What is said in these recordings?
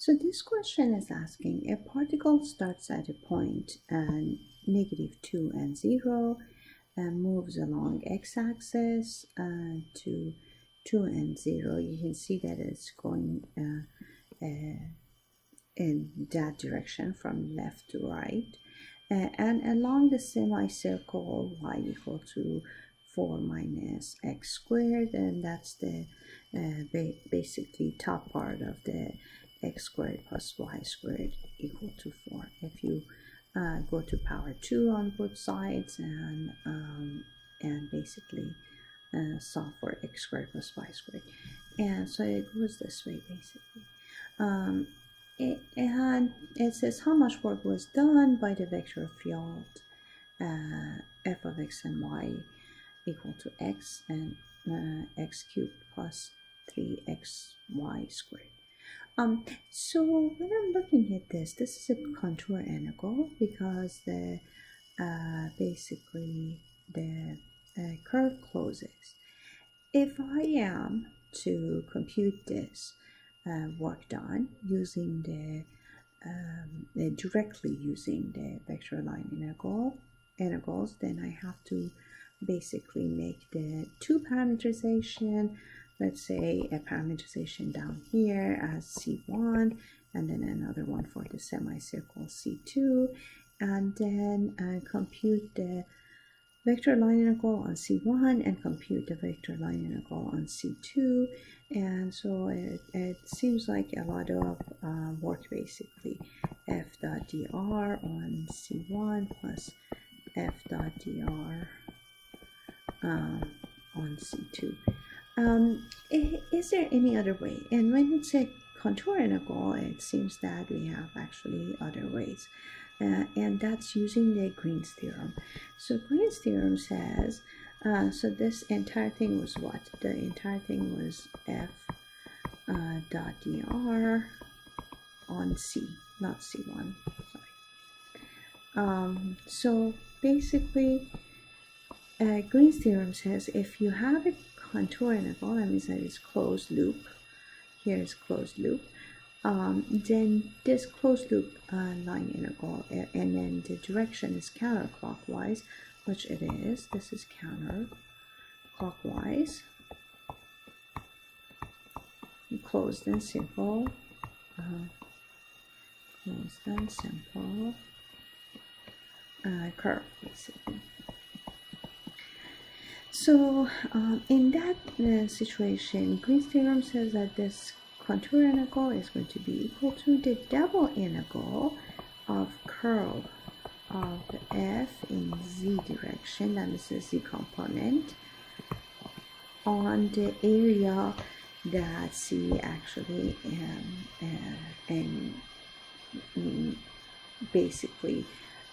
So this question is asking a particle starts at a point -2 and 0 and moves along x-axis to 2 and 0. You can see that it's going in that direction from left to right. And along the semicircle y equal to 4 minus x squared, and that's the basically top part of the x squared plus y squared equal to 4. If you go to power 2 on both sides and basically solve for x squared plus y squared, and so it goes this way basically. And it says how much work was done by the vector field f of x and y equal to x and x cubed plus 3xy squared. So when I'm looking at this is a contour integral because the basically the curve closes. If I am to compute this work done using directly using the vector line integrals, then I have to basically make the two parameterization. Let's say a parameterization down here as C1 and then another one for the semicircle C2, and then compute the vector line integral on C1 and compute the vector line integral on C2. And so it seems like a lot of work basically. F dot dr on C1 plus F dot dr on C2. Is there any other way? And when it's a contour integral, it seems that we have actually other ways. And that's using the Green's theorem. So Green's theorem says, so this entire thing was what? The entire thing was F dot dr on C, not C1, sorry. So basically, Green's theorem says if you have a contour integral, that means that it's closed loop, here is closed loop, then this closed loop line integral, and then the direction is counterclockwise, which it is. This is counterclockwise, closed and simple, curve basically. So in that situation, Green's theorem says that this contour integral is going to be equal to the double integral of curl of f in z direction, that is the z component, on the area that C actually and basically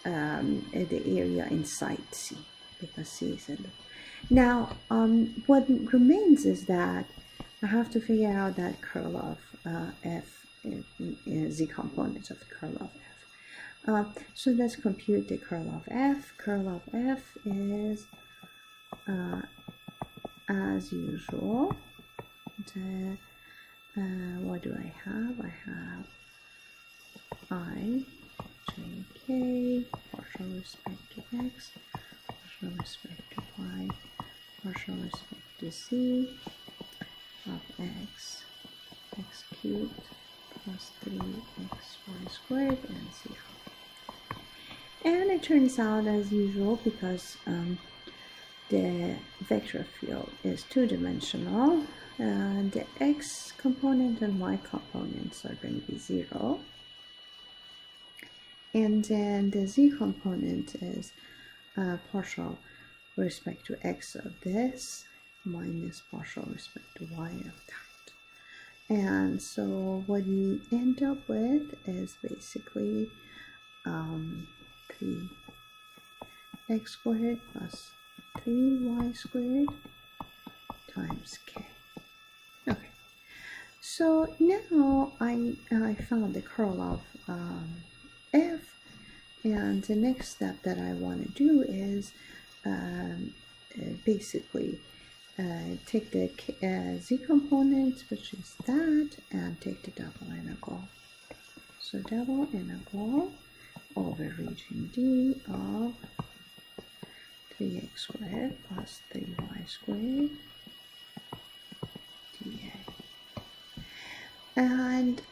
the area inside C, because C is a loop. Now, what remains is that I have to figure out that curl of f, z components of the curl of f. So let's compute the curl of f. Curl of f is, as usual, what do I have? I have I, j, k, partial respect to x, partial respect to y, partial respect to z of x cubed plus 3xy squared and 0. And it turns out, as usual, because the vector field is two-dimensional, the x component and y components are going to be 0. And then the z component is partial respect to x of this minus partial respect to y of that. And so what you end up with is basically 3x squared plus 3y squared times k. Okay, so now I found the curl of f, and the next step that I want to do is basically take the z component, which is that, and take the double integral. So double integral over region D of 3x squared plus 3y squared dA. And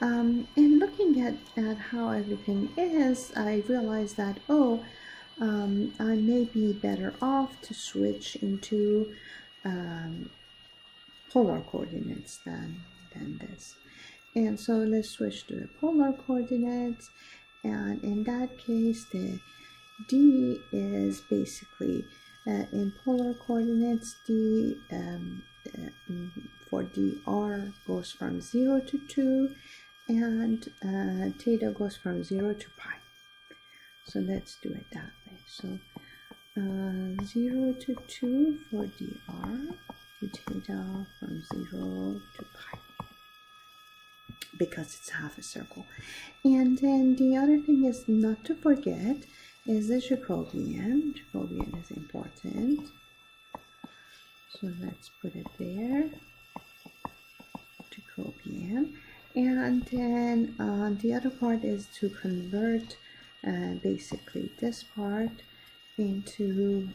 in looking at how everything is, I realized that, I may be better off to switch into polar coordinates than this. And so let's switch to the polar coordinates, and in that case the D is basically in polar coordinates, D for dr goes from 0 to 2, and theta goes from 0 to pi. So let's do it that way. So 0 to 2 for dr, theta from 0 to pi, because it's half a circle. And then the other thing is not to forget is the Jacobian. Jacobian is important. So let's put it there. Jacobian. And then the other part is to convert basically this part into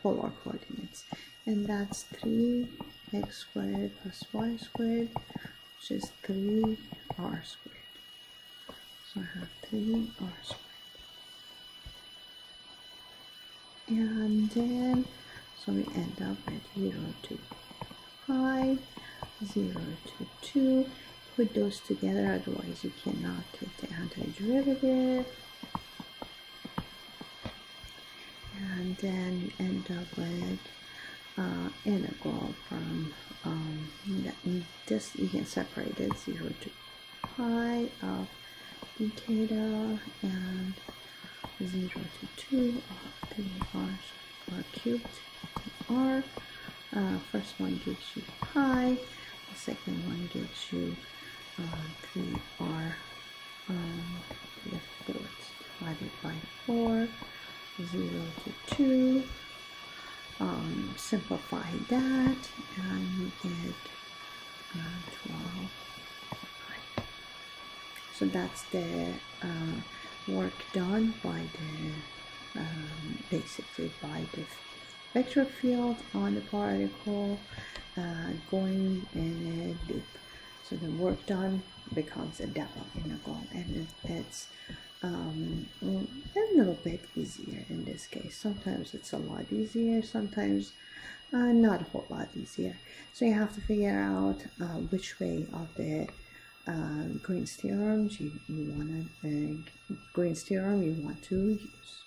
polar coordinates. And that's 3x squared plus y squared, which is 3r squared. So I have 3r squared. And then, so we end up at 0 to pi, 0 to 2. Put those together, otherwise you cannot take the antiderivative. And then end up with integral from this, you can separate it, 0 to pi of d theta and 0 to 2 of 3r cubed r. First one gives you pi, the second one gives you 3r to the fourth divided by 4, 0 to 2. Simplify that and you get 12 pi. So that's the work done by the basically by the vector field on the particle going in a loop. So the work done becomes a double integral, and it's a little bit easier in this case. Sometimes it's a lot easier, sometimes not a whole lot easier. So you have to figure out which way of the Green's theorem you want to use.